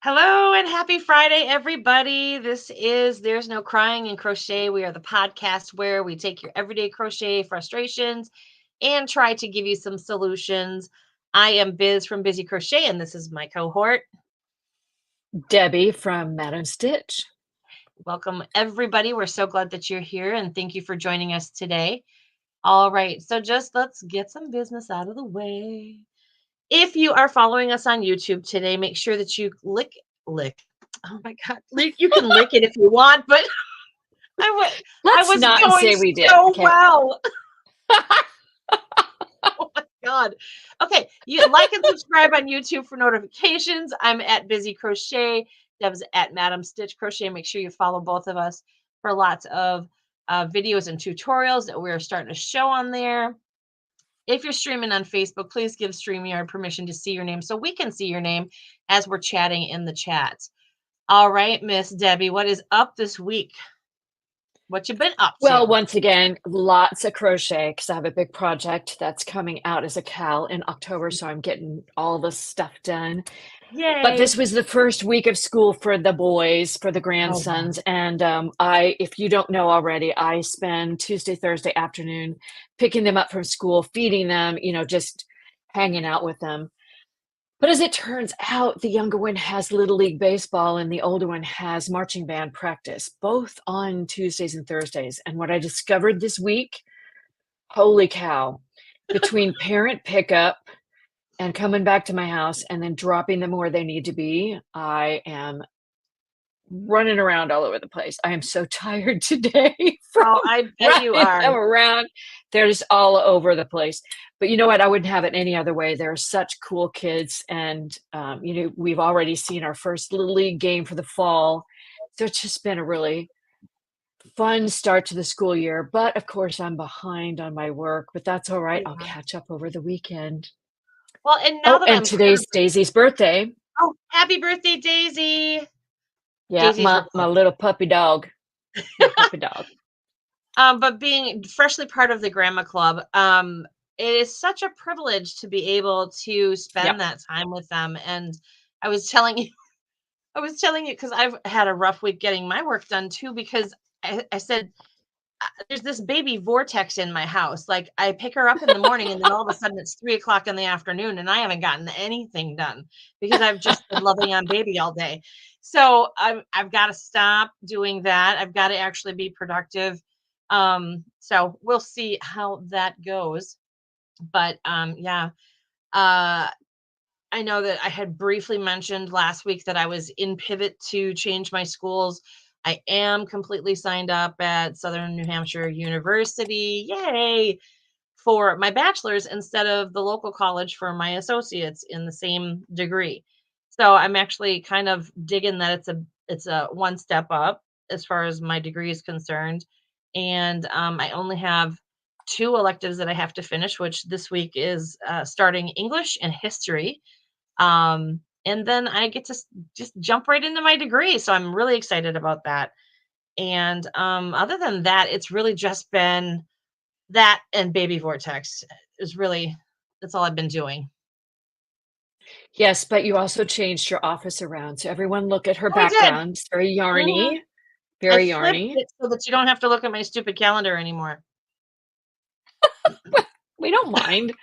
Hello and happy Friday, everybody. This is There's No Crying in Crochet. We are the podcast where we take your everyday crochet frustrations and try to give you some solutions. I am Biz from Bizzy Crochet, and this is my cohort. Debbie from MadameStitch. Welcome, everybody. We're so glad that you're here, and thank you for joining us today. All right, so just let's get some business out of the way. If you are following us on YouTube today, make sure that you lick. Oh my God, you can lick it if you want, but I Let's was not going say we did. so Okay. well. Oh my God. Okay, you like and subscribe on YouTube for notifications. I'm at Bizzy Crochet. Deb's at MadameStitch Crochet. Make sure you follow both of us for lots of videos and tutorials that we're starting to show on there. If you're streaming on Facebook, please give StreamYard permission to see your name so we can see your name as we're chatting in the chat. All right, Miss Debbie, what is up this week? What you been up Well, to? once again, lots of crochet because I have a big project that's coming out as a Cal in October. So I'm getting all the stuff done. But Yay. this was the first week of school for the boys, for the Oh, yeah. grandsons. And if you don't know already, I spend Tuesday, Thursday afternoon picking them up from school, feeding them, just hanging out with them. But as it turns out, the younger one has Little League Baseball and the older one has marching band practice, both on Tuesdays and Thursdays. And what I discovered this week, holy cow, between parent pickup and coming back to my house and then dropping them where they need to be, I am running around all over the place. I am so tired today from Oh, I bet you running are. them around. They're just all over the place. But you know what? I wouldn't have it any other way. They're such cool kids. And, we've already seen our first Little League game for the fall. So it's just been a really fun start to the school year. But of course, I'm behind on my work, but that's all right. I'll Yeah. catch up over the weekend. Well, and now Oh, that and I'm kind today's of, Daisy's birthday. oh, happy birthday, Daisy. Yeah, Daisy's my the little puppy dog. My puppy dog. But being freshly part of the Grandma Club, it is such a privilege to be able to Yep. spend that time with them. And I was telling you, because I've had a rough week getting my work done too, because I said, there's this baby vortex in my house. Like I pick her up in the morning and then all of a sudden it's 3 o'clock in the afternoon and I haven't gotten anything done because I've just been loving on baby all day. So I've got to stop doing that. I've got to actually be productive. So we'll see how that goes. But yeah. Uh I know that I had briefly mentioned last week that I was in pivot to change my schools. I am completely signed up at Southern New Hampshire University. Yay! For my bachelor's instead of the local college for my associates in the same degree. So I'm actually kind of digging that it's a one step up as far as my degree is concerned. And I only have two electives that I have to finish, which this week is starting English and history, and then I get to just jump right into my degree. So I'm really excited about that. And other than that, it's really just been that and Baby Vortex is really that's all I've been doing. Yes, but you also changed your office around. So everyone look at her Oh, I did. background. It's very Mhm. yarny, I very flipped yarny. it so that you don't have to look at my stupid calendar anymore. We don't mind.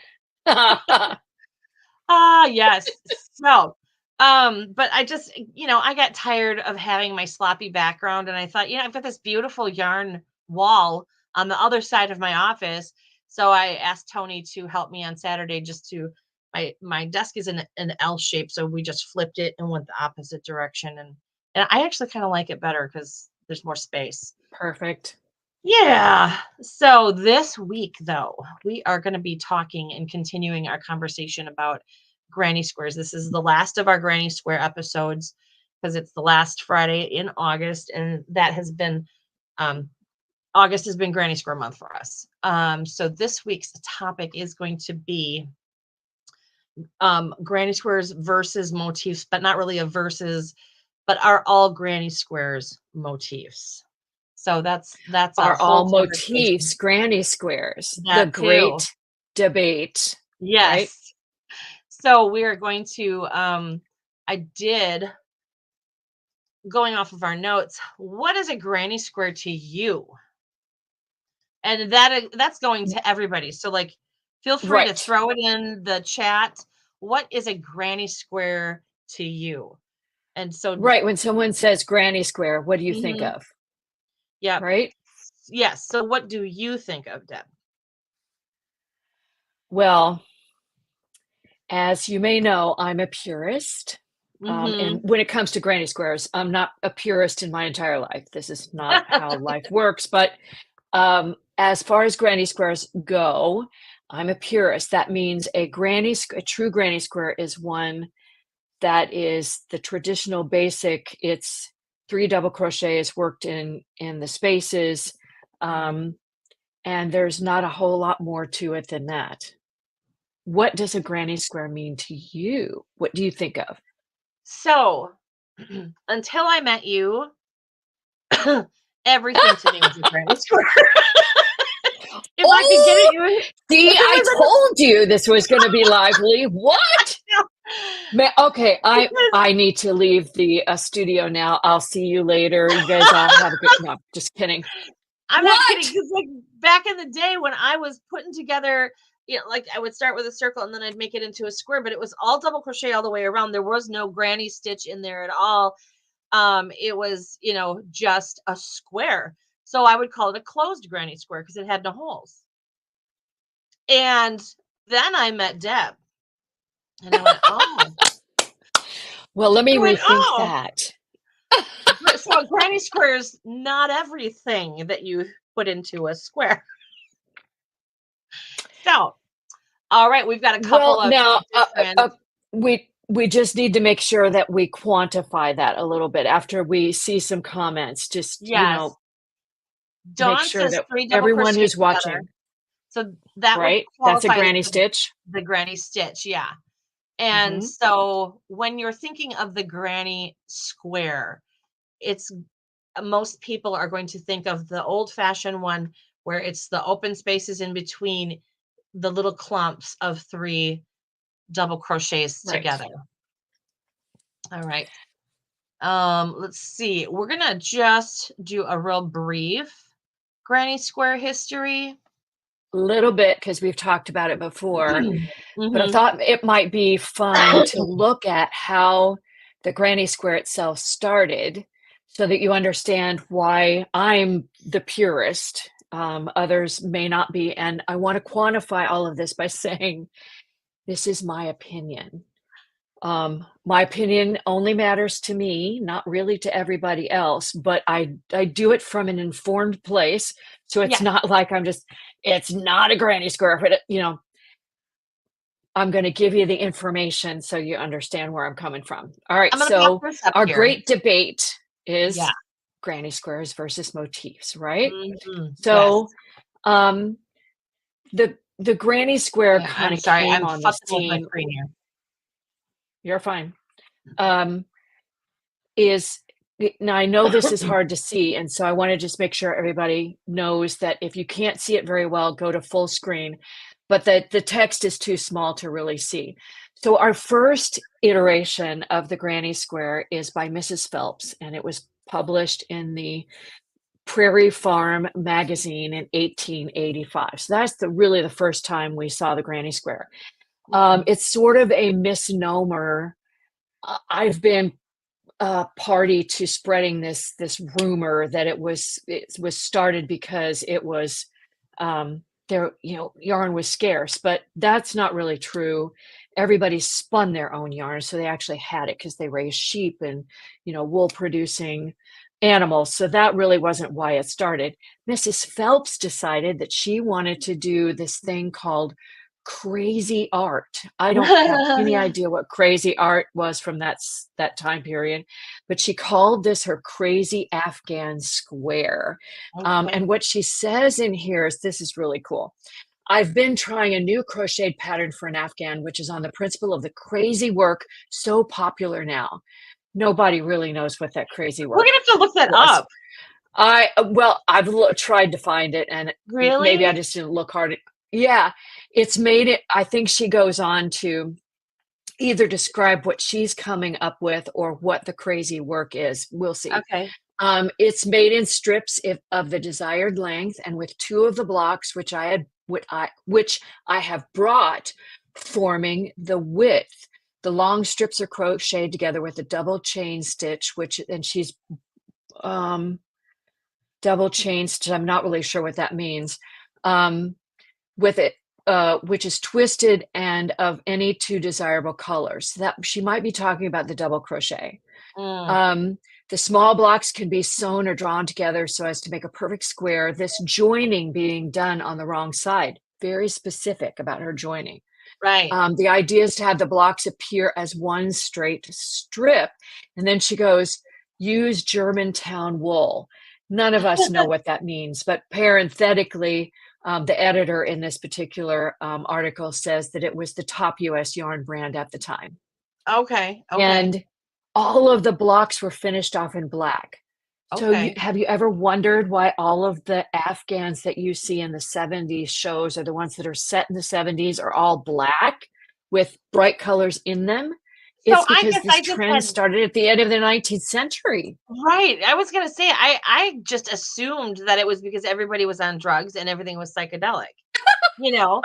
Ah, yes. So, but I just, I got tired of having my sloppy background and I thought, I've got this beautiful yarn wall on the other side of my office. So I asked Tony to help me on Saturday just to my desk is in an L shape, so we just flipped it and went the opposite direction and I actually kind of like it better because there's more space. Perfect. Yeah. So this week, though, we are going to be talking and continuing our conversation about Granny Squares. This is the last of our Granny Square episodes because it's the last Friday in August, and that has been August has been Granny Square month for us. So this week's topic is going to be Granny Squares versus motifs, but not really a versus, but are all Granny Squares motifs? So that's a Are whole all conversation. motifs granny squares? The That too. great debate, right? Yes. So we are going to I did going off of our notes, what is a granny square to you? And that's going to everybody. So like, feel free to Right. throw it in the chat. What is a granny square to you? And so, Right. When someone says granny square, what do you think mhm, of? yeah, Right. yes. So what do you think of, Deb? Well, as you may know, I'm a purist. And Mm-hmm. when it comes to granny squares, I'm not a purist in my entire life. This is not how life works. But as far as granny squares go, I'm a purist. That means a true granny square is one that is the traditional basic. It's 3 double crochets worked in the spaces, and there's not a whole lot more to it than that. What does a granny square mean to you? What do you think of? So until I met you, everything to me was a granny square. If I could get Oh, it, see, if it I was told you this was going to be lively. What? Okay, because I need to leave the studio now. I'll see you later. You guys all have a good. No, just kidding. I'm not kidding. What? Because like back in the day when I was putting together, like I would start with a circle and then I'd make it into a square, but it was all double crochet all the way around. There was no granny stitch in there at all. It was, just a square. So I would call it a closed granny square because it had no holes. And then I met Deb and I went, oh, Well, let me I went, rethink oh, that. so a granny square is not everything that you put into a square. So, all right, we've got a couple Well, of now different, we just need to make sure that we quantify that a little bit after we see some comments. Just yes. make Dawn sure says that 3 double everyone crochet who's together. watching, So that would right? That's a qualify as granny stitch. the granny stitch, yeah. And Hmm. so when you're thinking of the granny square, it's most people are going to think of the old-fashioned one where it's the open spaces in between the little clumps of 3 double crochets Right. together. All right. Let's see. We're gonna just do a real brief granny square history. Little bit because we've talked about it before, but I Mm-hmm. thought it might be fun to look at how the granny square itself started so that you understand why I'm the purist. Others may not be. And I want to quantify all of this by saying this is my opinion. My opinion only matters to me, not really to everybody else, but I do it from an informed place. So it's Yeah, not like it's not a granny square, but I'm going to give you the information so you understand where I'm coming from. All right. I'm gonna pop So this up our here. great debate Yeah. is granny squares versus motifs, right? Yes. So um, the granny square kind I'm of sorry. came I'm on this fussing with my theme. screen here. You're fine. Um, is Now I know this is hard to see, and so I want to just make sure everybody knows that if you can't see it very well, go to full screen, but that the text is too small to really see. So our first iteration of the granny square is by Mrs. Phelps, and it was published in the Prairie Farm magazine in 1885. So that's really the first time we saw the granny square. It's sort of a misnomer. I've been party to spreading this rumor that it was started because it was there yarn was scarce, but that's not really true. Everybody spun their own yarn, so they actually had it because they raised sheep and wool producing animals, so that really wasn't why it started. Mrs. Phelps decided that she wanted to do this thing called crazy art. I don't have any idea what crazy art was from that time period, but she called this her crazy Afghan square. Okay. And what she says in here is, this is really cool. I've been trying a new crocheted pattern for an Afghan, which is on the principle of the crazy work so popular now. Nobody really knows what that crazy We're work gonna have to look that was. up. I've tried to find it, and maybe I Really? just didn't look hard. Yeah, it's made it. I think she goes on to either describe what she's coming up with or what the crazy work is. We'll see. Okay. It's made in strips of the desired length, and with 2 of the blocks, which I have brought, forming the width. The long strips are crocheted together with a double chain stitch, and she's double chain stitch. I'm not really sure what that means. With it, which is twisted and of any 2 desirable colors. That she might be talking about the double crochet. The small blocks can be sewn or drawn together so as to make a perfect square, this joining being done on the wrong side. Very specific about her joining. Right. The idea is to have the blocks appear as one straight strip. And then she goes, use Germantown wool. None of us know what that means, but parenthetically, the editor in this particular article says that it was the top US yarn brand at the time. Okay. Okay. And all of the blocks were finished off in black. So have you ever wondered why all of the Afghans that you see in the 70s shows, or the ones that are set in the 70s, are all black with bright colors in them? It's because this trend started at the end of the 19th century. Right. I was going to say, I just assumed that it was because everybody was on drugs and everything was psychedelic. No.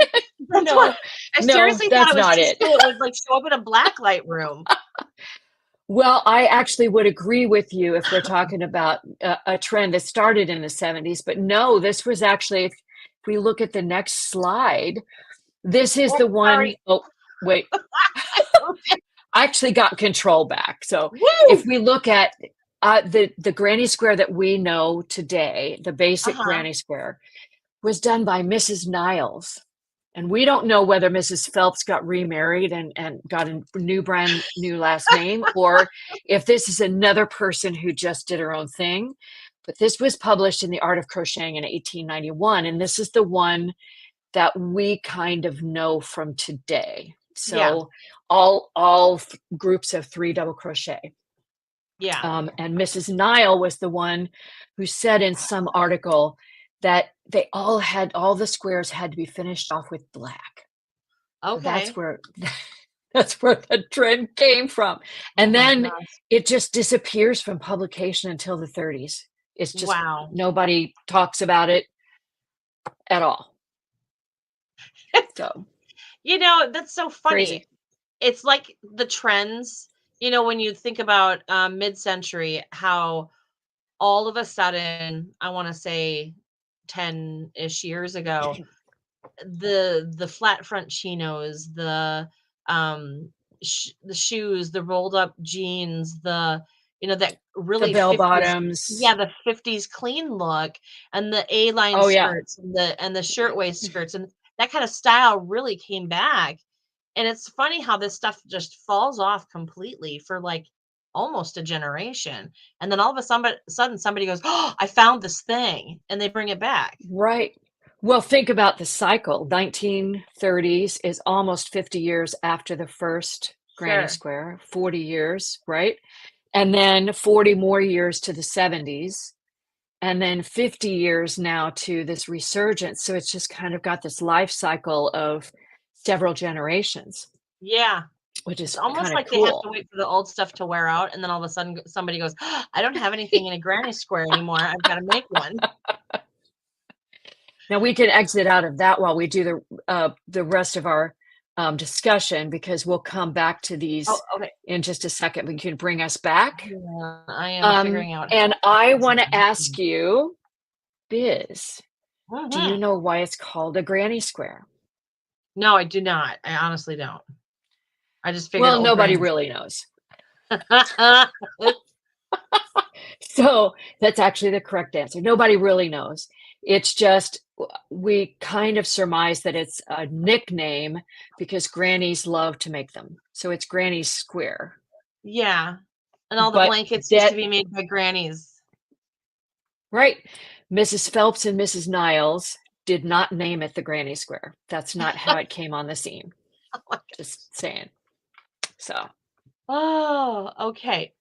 I seriously thought it was just so it would like show up in a blacklight room. Well, I actually would agree with you if we're talking about a trend that started in the 70s, but no, this was actually, if we look at the next slide, this is the one. Sorry. Oh, wait. I actually got control back. So if we look at the granny square that we know today, the basic granny square, was done by Mrs. Niles. And we don't know whether Mrs. Phelps got remarried and got a brand new last name, or if this is another person who just did her own thing. But this was published in The Art of Crocheting in 1891. And this is the one that we kind of know from today. So all groups of 3 double crochet. Yeah. And Mrs. Nile was the one who said in some article that all the squares had to be finished off with black. Okay. So that's where the trend came from. And then it just disappears from publication until the 30s. It's just nobody talks about it at all. So, that's so funny. Crazy. It's like the trends, when you think about mid-century, how all of a sudden, I want to say 10-ish years ago, the flat front chinos, the shoes, the rolled up jeans, that really the bell bottoms, the 50s clean look, and the A-line skirts and the shirtwaist skirts, and that kind of style really came back. And it's funny how this stuff just falls off completely for like almost a generation. And then all of a sudden somebody goes, "Oh, I found this thing," and they bring it back. Right. Well, think about the cycle. 1930s is almost 50 years after the first granny square, 40 years, right? And then 40 more years to the 70s, and then 50 years now to this resurgence. So it's just kind of got this life cycle of several generations. Yeah. Which is it's almost like cool. They have to wait for the old stuff to wear out, and then all of a sudden somebody goes, "Oh, I don't have anything in a granny square anymore. I've got to make one." Now we can exit out of that while we do the rest of our discussion, because we'll come back to these in just a second. We can bring us back. Yeah, I am figuring out. And I want to ask you, Biz, do you know why it's called a granny square? No, I do not. I honestly don't. I just figured. Well, nobody really knows. So that's actually the correct answer. Nobody really knows. It's just, we kind of surmise that it's a nickname because grannies love to make them. So it's Granny's Square. Yeah. And all the blankets used to be made by grannies. Right. Mrs. Phelps and Mrs. Niles did not name it the Granny Square. That's not how it came on the scene. Just saying. So. Oh, okay.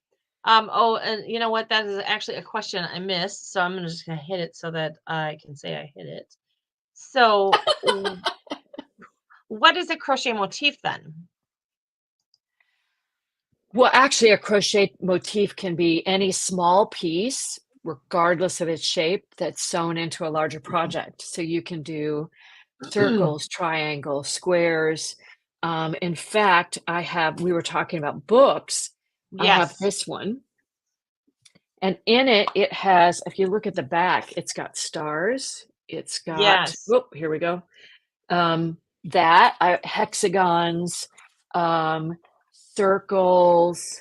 And you know what? That is actually a question I missed. So I'm just going to hit it so that I can say I hit it. So what is a crochet motif then? Well, actually, a crochet motif can be any small piece, regardless of its shape, that's sewn into a larger project. So you can do circles, triangles, squares. In fact, we were talking about books. I have Yes. this one. And in it, it has, if you look at the back, it's got stars. It's got, Yes. oh, here we go. Hexagons, circles,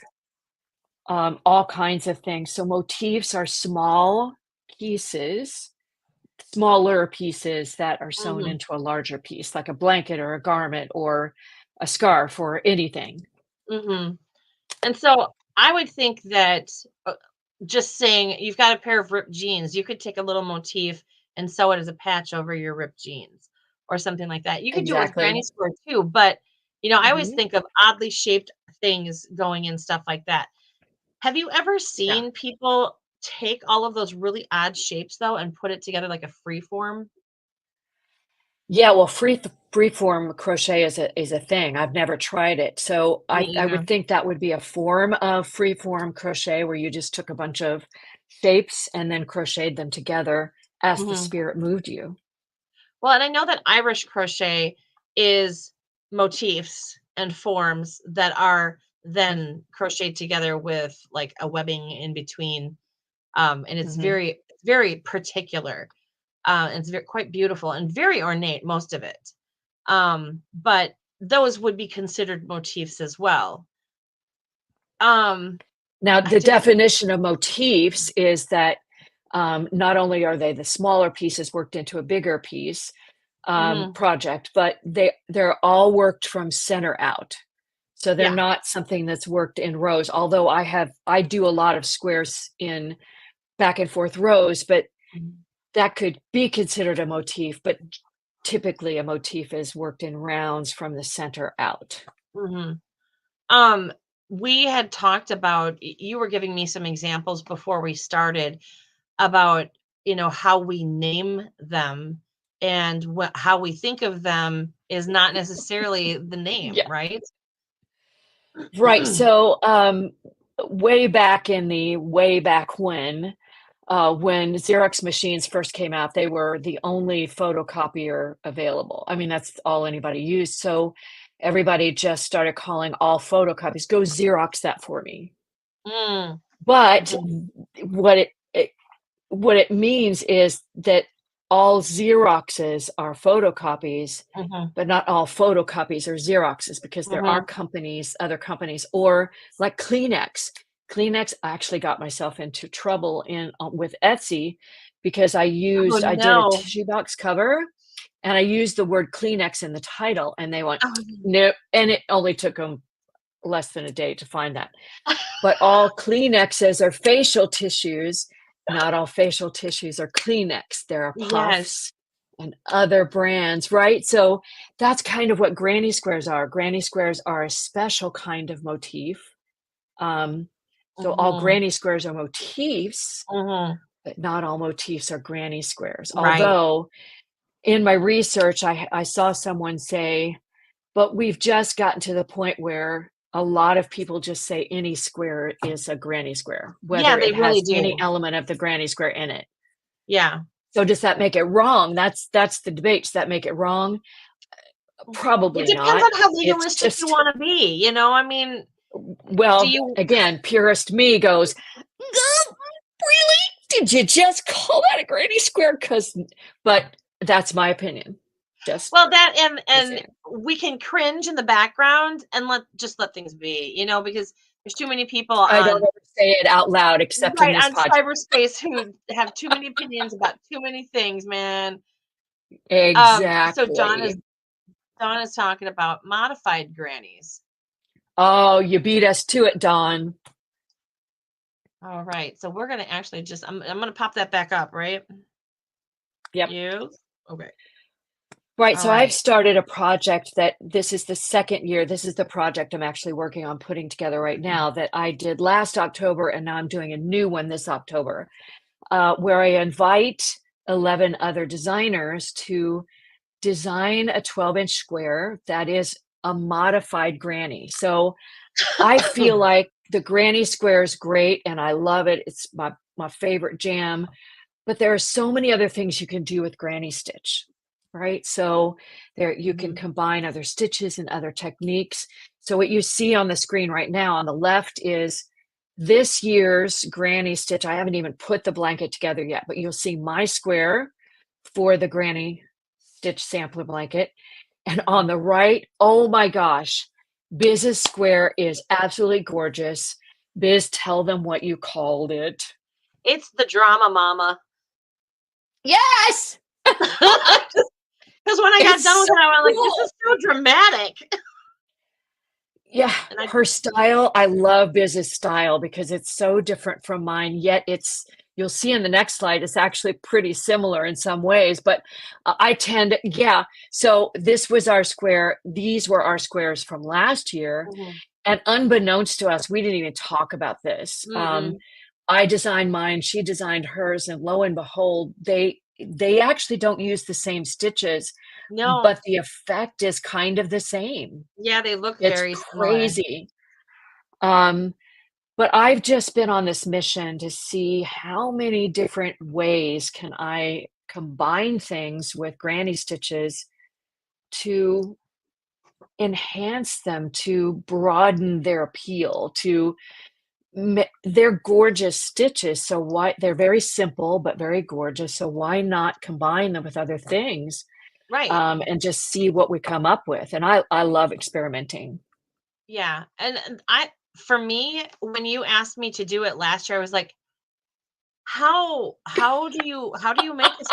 all kinds of things. So motifs are smaller pieces that are sewn Mhm. into a larger piece, like a blanket or a garment or a scarf or anything. Mhm. And so I would think that just saying you've got a pair of ripped jeans, you could take a little motif and sew it as a patch over your ripped jeans or something like that. You could do it with granny Exactly. square too, but I always Mhm. think of oddly shaped things going in stuff like that. Have you ever Yeah. seen people take all of those really odd shapes though and put it together like a free form? Yeah, well, freeform crochet is a thing. I've never tried it. So Me I either. would think that would be a form of freeform crochet where you just took a bunch of shapes and then crocheted them together as the Mhm. spirit moved you. Well, and I know that Irish crochet is motifs and forms that are then crocheted together with like a webbing in between. And it's Mhm. very particular. And it's quite beautiful and very ornate, most of it. But those would be considered motifs as well. Um, Now, I the just, definition of motifs is that not only are they the smaller pieces worked into a bigger piece mhm, project, but they're all worked from center out. So they're yeah. not something that's worked in rows. Although I do a lot of squares in back and forth rows, but Mhm, that could be considered a motif. But typically, a motif is worked in rounds from the center out. mhm. Um, we had talked about, you were giving me some examples before we started about, how we name them and how we think of them is not necessarily the name, Yeah. right? Right. So, way back in the way back when Xerox machines first came out, they were the only photocopier available. I mean, that's all anybody used. So everybody just started calling all photocopies, "Go Xerox that for me." Mm, But mhm, what it means is that all Xeroxes are photocopies, mhm, but not all photocopies are Xeroxes because there are mhm. other companies, or like Kleenex. Kleenex, I actually got myself into trouble with Etsy because Oh I did a no. tissue box cover and I used the word Kleenex in the title, and they went, Oh, no, and it only took them less than a day to find that. But all Kleenexes are facial tissues. Not all facial tissues are Kleenex. There are yes. Puffs and other brands, right? So that's kind of what granny squares are. Granny squares are a special kind of motif. Um, so all Mhm, granny squares are motifs, mhm. but not all motifs are granny squares. Right. Although in my research, I saw someone say, but we've just gotten to the point where a lot of people just say any square is a granny square, Yeah, whether they it really has any do. element of the granny square in it. Yeah. So does that make it wrong? That's the debate. Does that make it wrong? It Probably depends not. on how It's legalistic you just, want to be, I mean, do well, you again, purist me goes, "Oh, really? Did you just call that a granny square?" But that's my opinion. Just, well, that just and saying. we can cringe in the background and let things be, because there's too many people I don't on ever say it out loud except in right, this on podcast. cyberspace who have too many opinions about too many things, man. So Exactly. Dawn is talking about modified grannies. Oh, you beat us to it, Dawn. All right. So we're gonna actually just I'm gonna pop that back up, right? Yep. You okay. Right. All So I've right. started a project that this is the second year. This is the project I'm actually working on putting together right now that I did last October, and now I'm doing a new one this October, where I invite 11 other designers to design a 12-inch square that is a modified granny. So I feel like the granny square is great and I love it. It's my favorite jam, but there are so many other things you can do with granny stitch, right? So there you can Mhm. combine other stitches and other techniques. So what you see on the screen right now on the left is this year's granny stitch. I haven't even put the blanket together yet, but you'll see my square for the granny stitch sampler blanket. And on Mhm. the right, oh my gosh, Biz's square is absolutely gorgeous. Biz, tell them what you called it. It's the drama mama. Yes! Because when I got It's done with so it, I was like, "This cool. is so dramatic." Yeah, And I her style, I love Biz's style because it's so different from mine, yet you'll see in the next slide, it's actually pretty similar in some ways, but I tend to, yeah. So this was our square. These were our squares from last year. Mhm. And unbeknownst to us, we didn't even talk about this. Mm-mm. I designed mine, she designed hers, and lo and behold, they actually don't use the same stitches, No. but the effect is kind of the same. Yeah, they look It's very similar. crazy. Um, but I've just been on this mission to see how many different ways can I combine things with granny stitches to enhance them, to broaden their appeal, to they're gorgeous stitches, so why they're very simple but very gorgeous, so why not combine them with other things, Right. and just see what we come up with, and I love experimenting. Yeah. And I for me, when you asked me to do it last year, I was like, how do you make this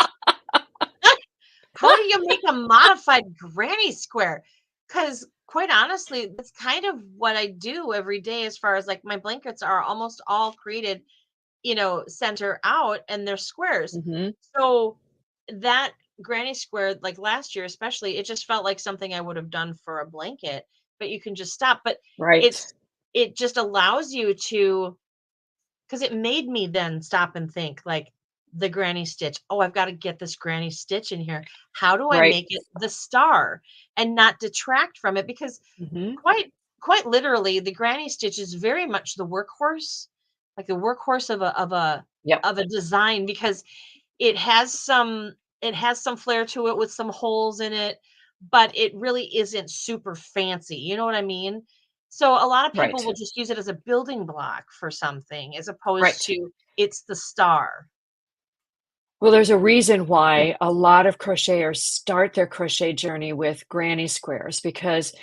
how do you make a modified granny square? Because quite honestly, that's kind of what I do every day as far as like my blankets are almost all created, center out and they're squares. Mhm. So that granny square, like last year especially, it just felt like something I would have done for a blanket, but you can just stop. But Right, it just allows you to, because it made me then stop and think like the granny stitch. Oh, I've got to get this granny stitch in here. How do I right. make it the star and not detract from it? Because Mhm. quite literally, the granny stitch is very much the workhorse, like the workhorse Yep, of a design because it has some it has some flair to it with some holes in it, but it really isn't super fancy. You know what I mean? So a lot of people right, will just use it as a building block for something as opposed right. to it's the star. Well, there's a reason why a lot of crocheters start their crochet journey with granny squares because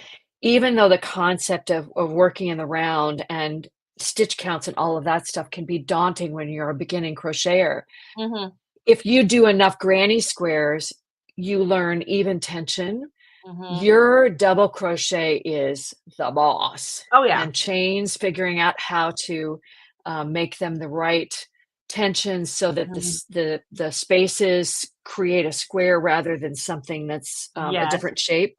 even though the concept of working in the round and stitch counts and all of that stuff can be daunting when you're a beginning crocheter, Mhm. if you do enough granny squares, you learn even tension. Mhm. Your double crochet is the boss. Oh yeah. And chains, figuring out how to make them the right tension so that Mhm. the spaces create a square rather than something that's a Yes. different shape.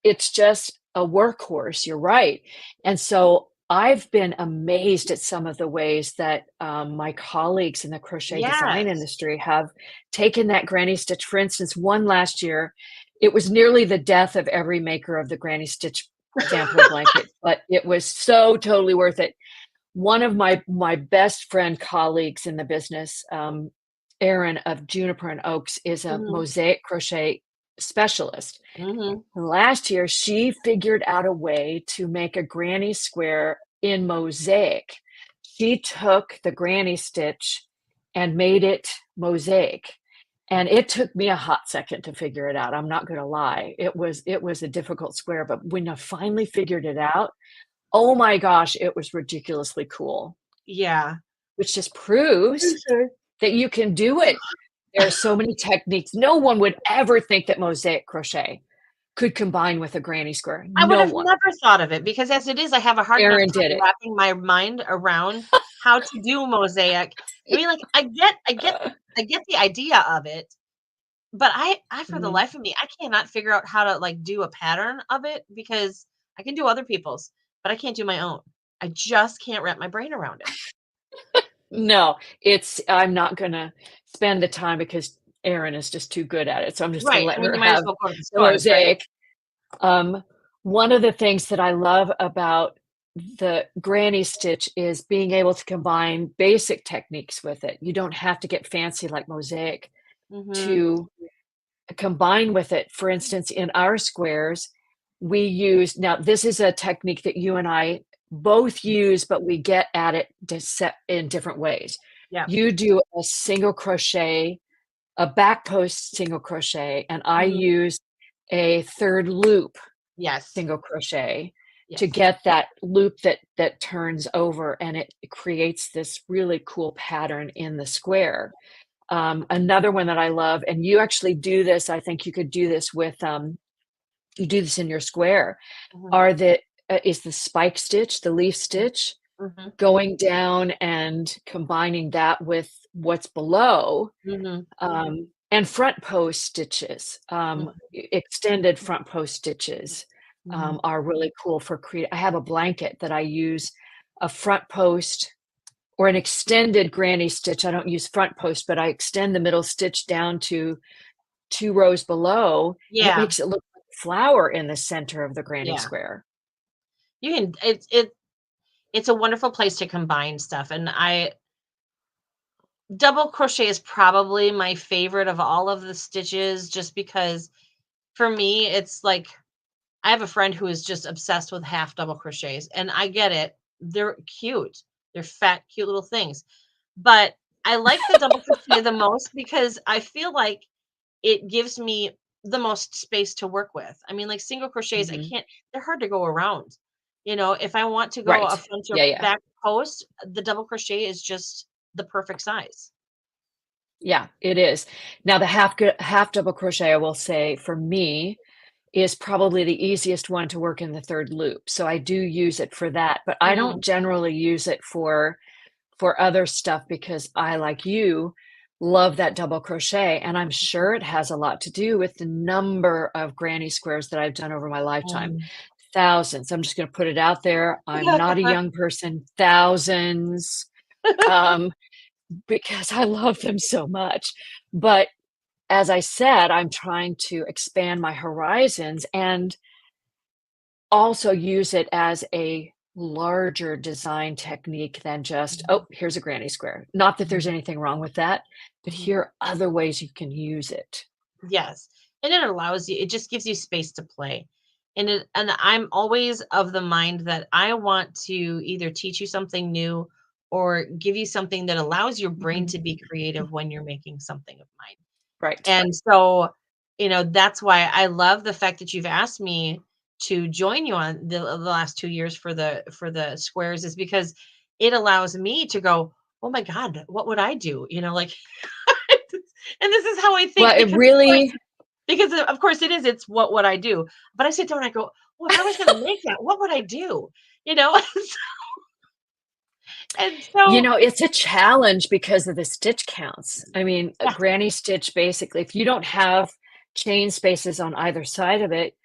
It's just a workhorse, you're right. And so I've been amazed at some of the ways that my colleagues in the crochet design Yes. industry have taken that granny stitch. For instance, one last year, it was nearly the death of every maker of the granny stitch sampler blanket, but it was so totally worth it. One of my best friend colleagues in the business, Erin of Juniper and Oaks, is a Mhm. mosaic crochet specialist. Mhm. Last year, she figured out a way to make a granny square in mosaic. She took the granny stitch and made it mosaic. And it took me a hot second to figure it out. I'm not going to lie. It was a difficult square, but when I finally figured it out, oh my gosh, it was ridiculously cool, Yeah. which just proves Okay. that you can do it. There are so many techniques. No one would ever think that mosaic crochet could combine with a granny square. I would No have one. never thought of it because as it is, I have a hard enough Erin did time it. wrapping my mind around how to do mosaic. I mean, like I get the idea of it, but I for the Mhm. life of me, I cannot figure out how to like do a pattern of it because I can do other people's, but I can't do my own. I just can't wrap my brain around it. No, I'm not gonna spend the time because Erin is just too good at it, so I'm just gonna Right. let I mean, her you might as have well go to the the stores, right? mosaic. Um, one of the things that I love about the granny stitch is being able to combine basic techniques with it. You don't have to get fancy like mosaic Mhm. to combine with it. For instance, in our squares, we use now this is a technique that you and I both use, but we get at it in different ways. Yeah. You do a single crochet, a back post single crochet, and I Mhm. use a third loop Yes. single crochet to Yes. get that loop that turns over, and it creates this really cool pattern in the square. Another one that I love, and you actually do this, I think you could do this with, you do this in your square, Mhm. are the is the spike stitch, the leaf stitch, Mhm. going down and combining that with what's below, Mhm. and front post stitches, Mhm. extended front post stitches, Mhm. are really cool for I have a blanket that I use a front post or an extended granny stitch. I don't use front post, but I extend the middle stitch down to 2 rows below, and it Yeah. makes it look like a flower in the center of the granny Yeah. square. You can it's a wonderful place to combine stuff, and I double crochet is probably my favorite of all of the stitches just because for me, it's like I have a friend who is just obsessed with half double crochets, and I get it. They're cute. They're fat, cute little things. But I like the double crochet the most because I feel like it gives me the most space to work with. I mean, like single crochets, I Mhm. can't, they're hard to go around. You know, if I want to go a Right. front or Yeah, yeah. back post, the double crochet is just the perfect size. Yeah, it is. Now the half double crochet, I will say, for me, is probably the easiest one to work in the third loop, so I do use it for that, but I don't Mhm. generally use it for other stuff because I, like you, love that double crochet, and I'm sure it has a lot to do with the number of granny squares that I've done over my lifetime. Mhm. Thousands. I'm just gonna put it out there. I'm not a young person. Thousands, um, because I love them so much. But as I said, I'm trying to expand my horizons and also use it as a larger design technique than just, Mhm. "Oh, here's a granny square." Not that there's Mhm. anything wrong with that, but Mhm. here are other ways you can use it. Yes, and it allows you it just gives you space to play. And I'm always of the mind that I want to either teach you something new or give you something that allows your brain Mhm. to be creative when you're making something of mine. Right. And so, that's why I love the fact that you've asked me to join you on the last 2 years for the squares is because it allows me to go, "Oh my god, what would I do?" Like and this is how I think Well, it because of course really of course it is, it's what would I do? But I sit down and I go, "Well, if I was gonna make that, what would I do?" You know? And so it's a challenge because of the stitch counts. I mean, a yeah, granny stitch, basically, if you don't have chain spaces on either side of it,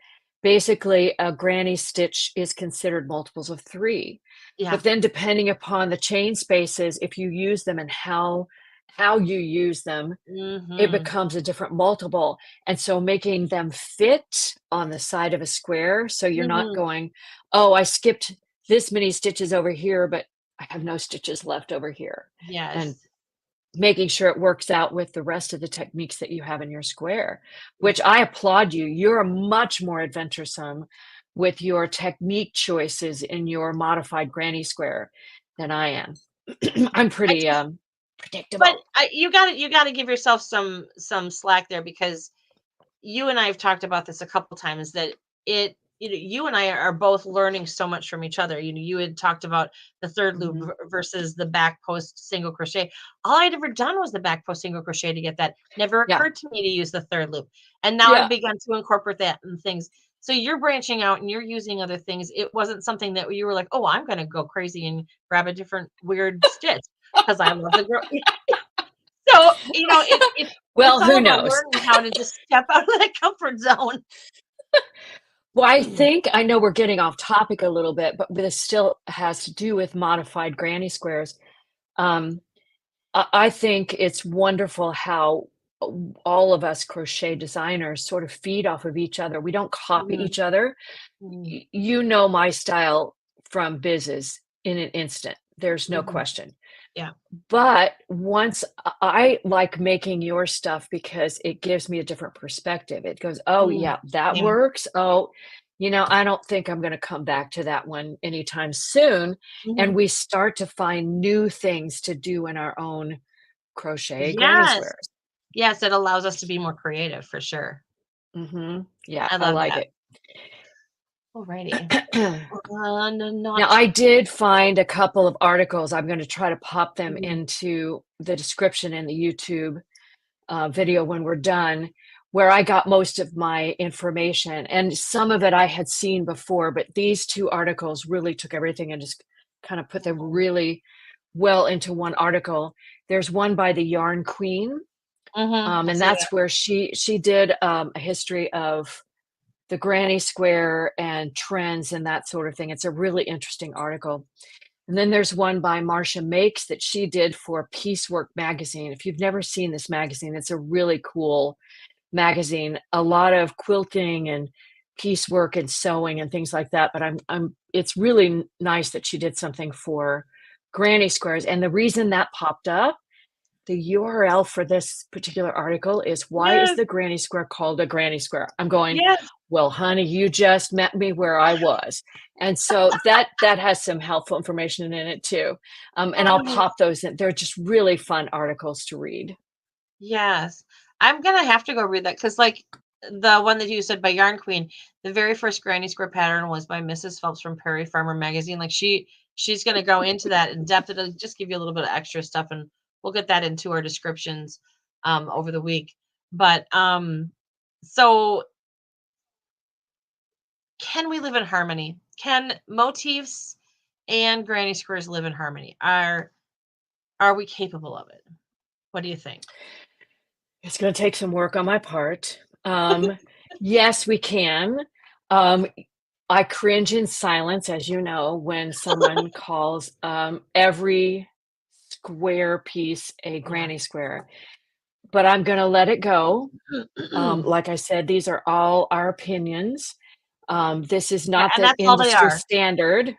basically a granny stitch is considered multiples of 3. yeah. But then depending upon the chain spaces, if you use them and how you use them, it Mhm. becomes a different multiple. And so making them fit on the side of a square, so you're not Mhm. going, "Oh, I skipped this many stitches over here, but I have no stitches left over here." And Yes. making sure it works out with the rest of the techniques that you have in your square, Yeah. which I applaud you. You're much more adventuresome with your technique choices in your modified granny square than I am. I'm I pretty, just but predictable. you gotta give yourself some slack there because you and I have talked about this a couple times that you and I are both learning so much from each other. You had talked about the third loop Mhm. versus the back post single crochet. All I'd ever done was the back post single crochet to get that. Never Yeah. occurred to me to use the third loop. And now I've Yeah. begun to incorporate that in things. So you're branching out and you're using other things. It wasn't something that you were like, oh, I'm going to go crazy and grab a different weird stitch because I love the girl. So, it's Well, all who about knows? learning how to just step out of that comfort zone. Well, I know we're getting off topic a little bit, but this still has to do with modified granny squares. Um, I think it's wonderful how all of us crochet designers sort of feed off of each other. We don't copy Mhm, each other. mhm. You know my style from Biz's in an instant. There's no Mhm. question. Yeah. But once I like making your stuff because it gives me a different perspective. It goes, "Oh, Mm. yeah, that Yeah. works. Oh, I don't think I'm gonna come back to that one anytime soon." And Mhm. we start to find new things to do in our own crochet granny Yes. squares. Yes, it allows us to be more creative for sure. Mhm. Yeah, I I love like that. it. Alrighty. Now, Not I did find a couple of articles. I'm gonna try to pop them mhm, into the description in the YouTube video when we're done, where I got most of my information. And some of it I had seen before, but these two articles really took everything and just kind of put them really well into one article. There's one by the Yarn Queen, mhm, I and see that. that's where she did a history of the granny square and trends and that sort of thing. It's a really interesting article. And then there's one by Marcia Makes that she did for Piecework magazine. If you've never seen this magazine, it's a really cool magazine. A lot of quilting and piecework and sewing and things like that. But it's really nice that she did something for granny squares. And the reason that popped up, the URL for this particular article is, "Why is Yes, the granny square called a granny square?" I'm going, yes. "Well, honey, you just met me where I was." And so that has some helpful information in it too. And I'll Oh, pop those in. They're just really fun articles to read. yes. I'm gonna have to go read that because, like, the one that you said by Yarn Queen, the very first granny square pattern was by Mrs. Phelps from Prairie Farmer Magazine. Like, she's gonna go into that in depth. It'll just give you a little bit of extra stuff, and we'll get that into our descriptions over the week. But so can we live in harmony? Can motifs and granny squares live in harmony? Are we capable of it? What do you think? It's gonna take some work on my part. Yes, we can. Um, I cringe in silence, as you know, when someone calls, every square piece a Yeah. granny square, but I'm gonna let it go. Like I said, these are all our opinions. This is Yeah, not and the that's all they industry are. standard.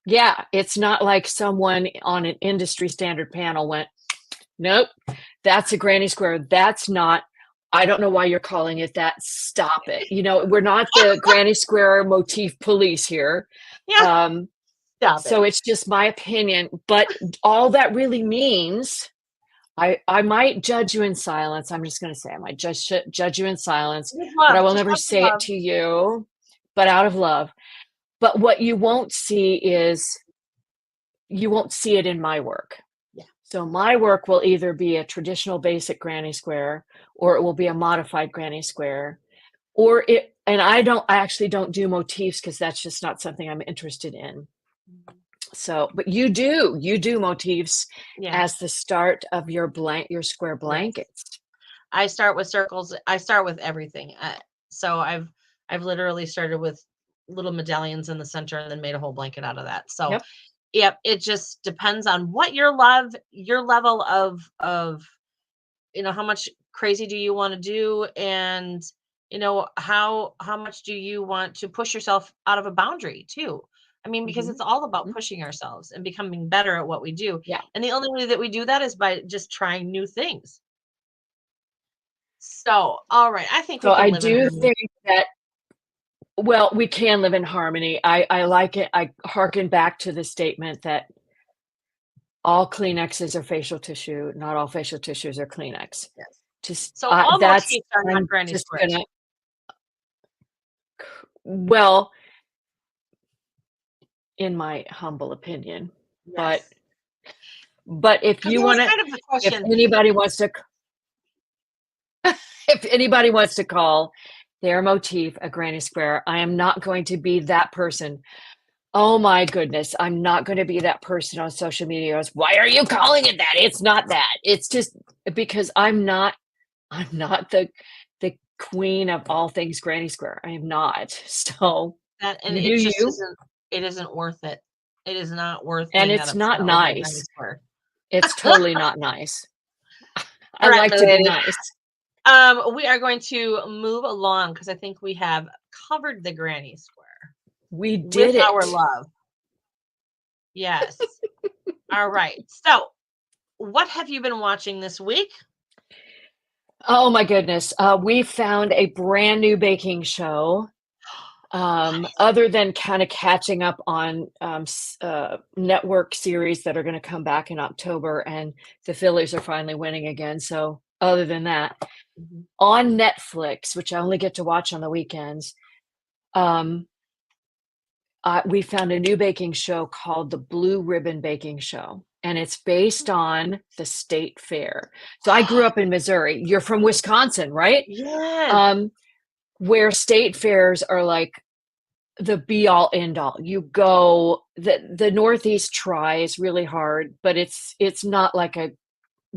Yeah, it's not like someone on an industry standard panel went, "Nope, that's a granny square. That's not. I don't know why you're calling it that. Stop it." We're not the granny square motif police here. Yeah, Um, stop so it. it's just my opinion, but all that really means, I might judge you in silence. I'm just gonna say I might judge you in silence, With but I love, will just never love to say it love. to you, but out of love. But what you won't see is you won't see it in my work. Yeah. So my work will either be a traditional basic granny square, or it will be a modified granny square, or it and I actually don't do motifs because that's just not something I'm interested in. Mhm. So, but you do motifs as Yes, the start of your square yes. blankets. I start with circles. I start with everything. So I've literally started with little medallions in the center and then made a whole blanket out of that. So Yep. yep, it just depends on what your level of how much crazy do you want to do, and how much do you want to push yourself out of a boundary too. I mean, because Mhm. it's all about Mhm. pushing ourselves and becoming better at what we do. Yeah. And the only way that we do that is by just trying new things. So, all right, I think we So can I live in do harmony. think that, well, we can live in harmony. I like it. I hearken back to the statement that all Kleenexes are facial tissue, not all facial tissues are Kleenex. Yes. Just, So all that's motifs are not I'm granny just squares. gonna well, in my humble opinion, but Yes. if Because you it was wanna kind of the if question. anybody wants to if anybody wants to call their motif a granny square, I am not going to be that person. Oh my goodness, I'm not gonna be that person on social media who goes, "Why are you calling it that? It's not that." It's just because I'm not the queen of all things granny square. I am not. So, That and you do it just you, isn't worth it. It is not worth and being that it's upset not over a granny nice. square. It's totally not nice. I All right, like my to be lady. nice. We are going to move along because I think we have covered the granny square We with did our it. love. Yes. All right. So, what have you been watching this week? Oh my goodness. We found a brand new baking show. Other than kind of catching up on network series that are going to come back in October, and the Phillies are finally winning again. So, other than that, Mhm. on Netflix, which I only get to watch on the weekends, um, we found a new baking show called the Blue Ribbon Baking Show, and it's based on the state fair. So I grew up in Missouri. You're from Wisconsin, right? Yes. Um, where state fairs are like the be all end all. You go, the Northeast tries really hard, but it's not like a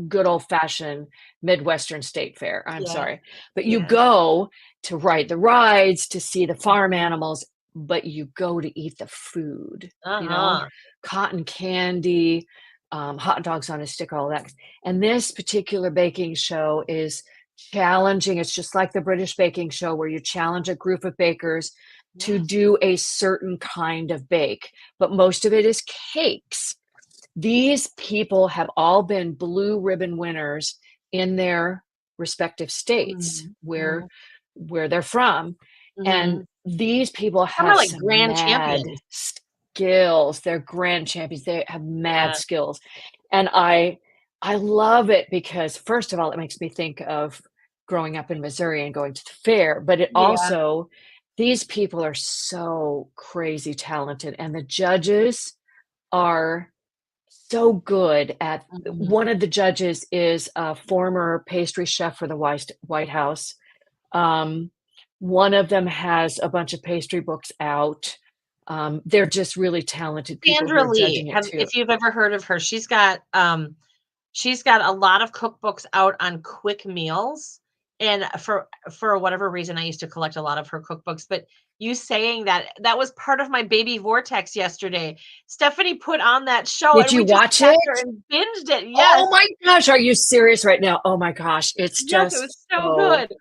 good old fashioned Midwestern state fair. I'm Yes. sorry. But you Yes. go to ride the rides, to see the farm animals, but you go to eat the food, Uh-huh. cotton candy, hot dogs on a stick, all that. And this particular baking show is challenging. It's just like the British baking show where you challenge a group of bakers to Yes. do a certain kind of bake, but most of it is cakes. These people have all been blue ribbon winners in their respective states Mhm. where Mhm. they're from. And Mhm. these people Some are have like some grand mad champions. skills. They're grand champions. They have mad Yeah. skills. And I love it because first of all, it makes me think of growing up in Missouri and going to the fair, but it Yeah. also these people are so crazy talented and the judges are so good at Mhm. one of the judges is a former pastry chef for the White House. Um, one of them has a bunch of pastry books out. They're just really talented people who Sandra are Lee, judging it have too. if you've ever heard of her, she's got a lot of cookbooks out on quick meals, and for whatever reason, I used to collect a lot of her cookbooks, but you saying that, that was part of my baby vortex yesterday. Stephanie put on that show, Did and you we just watch sat it? there and binged it. Oh Yes. my gosh, are you serious right now? Oh my gosh, it's Yes, it just was so so good.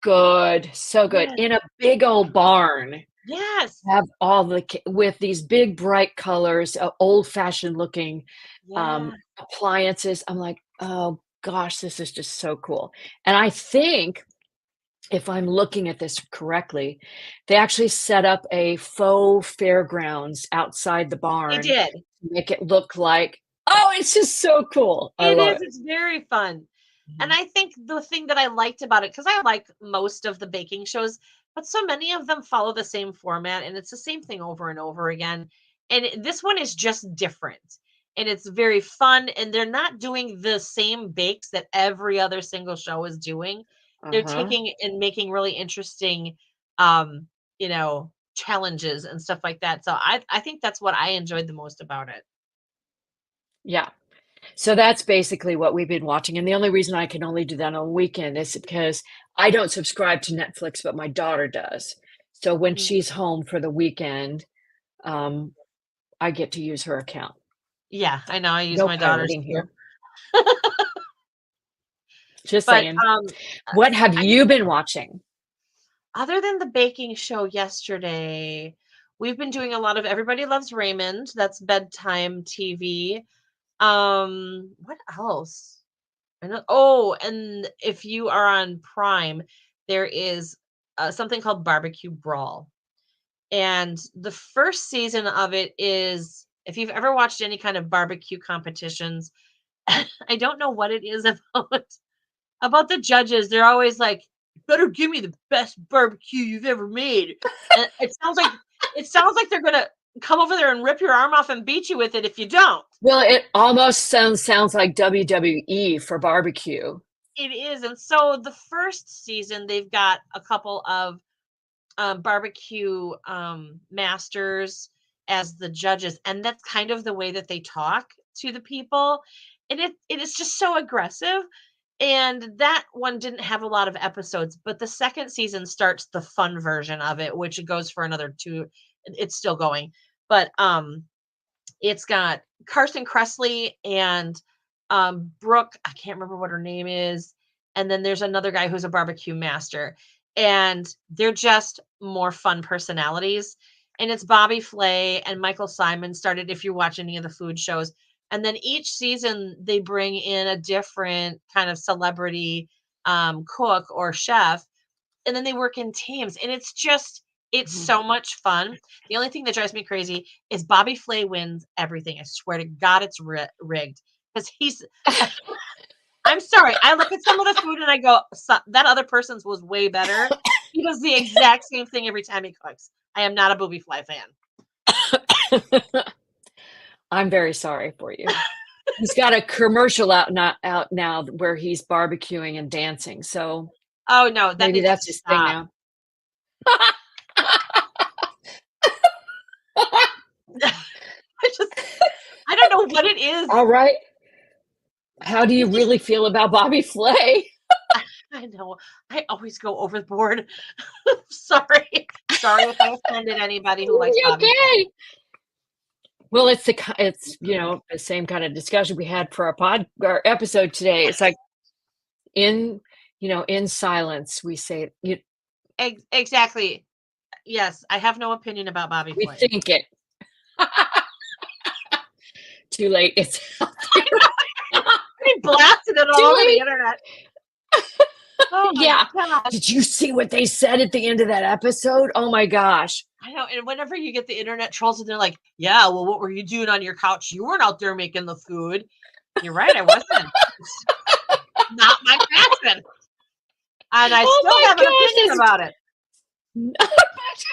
good, so good. Yes. In a big old barn. Yes. Have all the with these big bright colors, old-fashioned looking, Yeah. appliances. I'm like, "Oh gosh, this is just so cool." And I think if I'm looking at this correctly, they actually set up a faux fairgrounds outside the They barn did. to make it look like oh, it's just so cool. I It love is, it. it's very fun. And Mhm. I think the thing that I liked about it, because I like most of the baking shows, but so many of them follow the same format and it's the same thing over and over again. And this one is just different. And it's very fun. And they're not doing the same bakes that every other single show is doing. They're Uh-huh. taking and making really interesting um, challenges and stuff like that. So I think that's what I enjoyed the most about it. Yeah. So that's basically what we've been watching, and the only reason I can only do that on a weekend is because I don't subscribe to Netflix, but my daughter does. So when Mhm. she's home for the weekend, um, I get to use her account. Yeah, I know. I use No my daughter's pirating too. here. Just But, saying. What have I you been watching? other than the baking show yesterday, we've been doing a lot of Everybody Loves Raymond, that's bedtime TV. What else? I know and if you are on Prime, there is, something called Barbecue Brawl, and the first season of it is if you've ever watched any kind of barbecue competitions, I don't know what it is about the judges. They're always like, "Better give me the best barbecue you've ever made." And it sounds like they're gonna come over there and rip your arm off and beat you with it if you don't. Well, it almost sounds like WWE for barbecue. It is, and so the first season, they've got a couple of barbecue masters as the judges, and that's kind of the way that they talk to the people, and it is just so aggressive. And that one didn't have a lot of episodes, but the second season starts the fun version of it, which goes for another two. It's still going, but it's got Carson Kressley and Brooke. I can't remember what her name is, and then there's another guy who's a barbecue master, and they're just more fun personalities. And it's Bobby Flay and Michael Simon started, if you watch any of the food shows. And then each season they bring in a different kind of celebrity cook or chef, and then they work in teams. And it's Mhm. so much fun. The only thing that drives me crazy is Bobby Flay wins everything. I swear to God, it's rigged because he's. I'm sorry. I look at some of the food and I go, that other person's was way better. He does the exact same thing every time he cooks. I am not a Booby Fly fan. I'm very sorry for you. He's got a commercial out now where he's barbecuing and dancing, so Oh no, that maybe needs that's to his thing stop. now. I don't know what it is. All right. How do you He's just really feel about Bobby Flay? I know. I always go overboard. Sorry. Sorry if I offended anybody who likes Bobby Flay. Okay. Well, it's, the same kind of discussion we had for our episode today. It's like in, in silence, we say, Exactly. Yes, I have no opinion about Bobby we Flay. think it. Too late. It's out there. He blasted it all Too over the late. internet. Oh my Yeah. gosh. Did you see what they said at the end of that episode? Oh my gosh. I know. And whenever you get the internet trolls and they're like, yeah, well, what were you doing on your couch? You weren't out there making the food. You're right, I wasn't. It's not my passion. And I Oh still my have an opinion about it. gosh.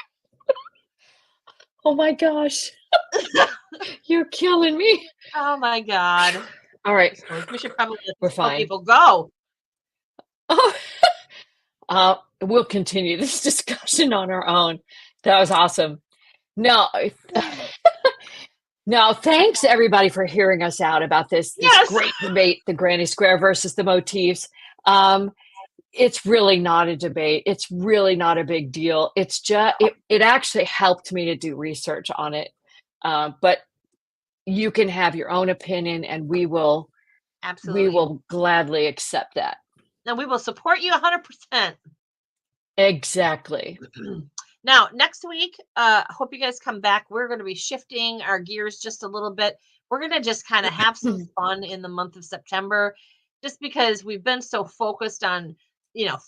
Oh my gosh. You're killing me. Oh my God. All right. We should probably We're tell fine. people go. Oh, we'll continue this discussion on our own. That was awesome. No, no, thanks everybody for hearing us out about this Yes. great debate, the granny square versus the motifs. Um, it's really not a debate. It's really not a big deal. It's just it actually helped me to do research on it. But you can have your own opinion, and we will Absolutely. gladly accept that. And we will support you 100%. Exactly. Now, next week, hope you guys come back. We're going to be shifting our gears just a little bit. We're going to just kind of have some fun in the month of September, just because we've been so focused on,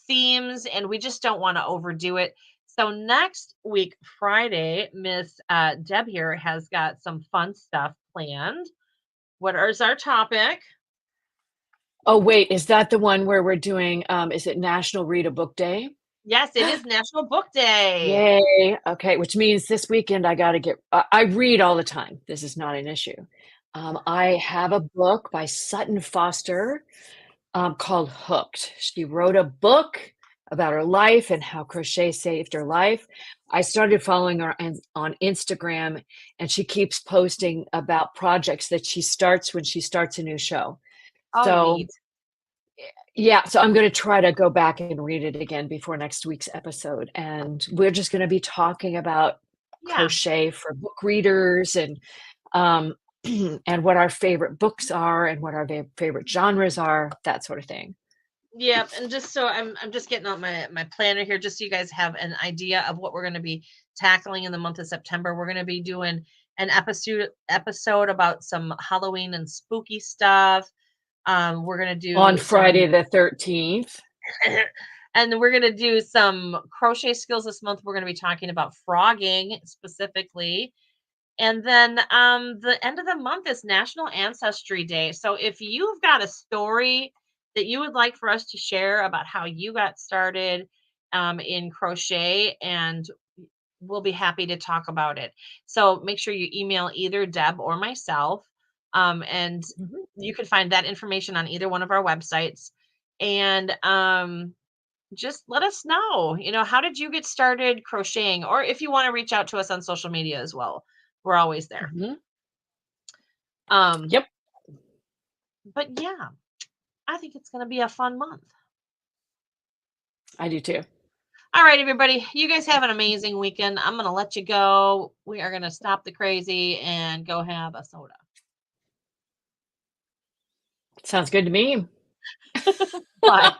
themes, and we just don't want to overdo it. So next week, Friday, Miss Deb here has got some fun stuff planned. What is our topic? Oh, wait, is that the one where we're doing, is it National Read a Book Day? Yes, it is National Book Day. Yay. Okay, which means this weekend I got to I read all the time. This is not an issue. I have a book by Sutton Foster called Hooked. She wrote a book about her life and how crochet saved her life. I started following her on Instagram, and she keeps posting about projects that she starts when she starts a new show. Oh, So neat. yeah, so I'm going to try to go back and read it again before next week's episode. And we're just going to be talking about Yeah. crochet for book readers and um and what our favorite books are and what our favorite genres are, that sort of thing. Yeah, and just so I'm just getting out my planner here, just so you guys have an idea of what we're going to be tackling in the month of September. We're going to be doing an episode about some Halloween and spooky stuff. We're going to On do Friday the 13th. and we're going to do some crochet skills this month. We're going to be talking about frogging specifically. And then the end of the month is National Ancestry Day. So if you've got a story that you would like for us to share about how you got started in crochet, and we'll be happy to talk about it. So make sure you email either Deb or myself. And Mhm. you can find that information on either one of our websites. And just let us know, how did you get started crocheting? Or if you want to reach out to us on social media as well, we're always there. Mhm. Um, Yep. but yeah, I think it's going to be a fun month. I do too. All right, everybody, you guys have an amazing weekend. I'm going to let you go. We are going to stop the crazy and go have a soda. Sounds good to me. Bye.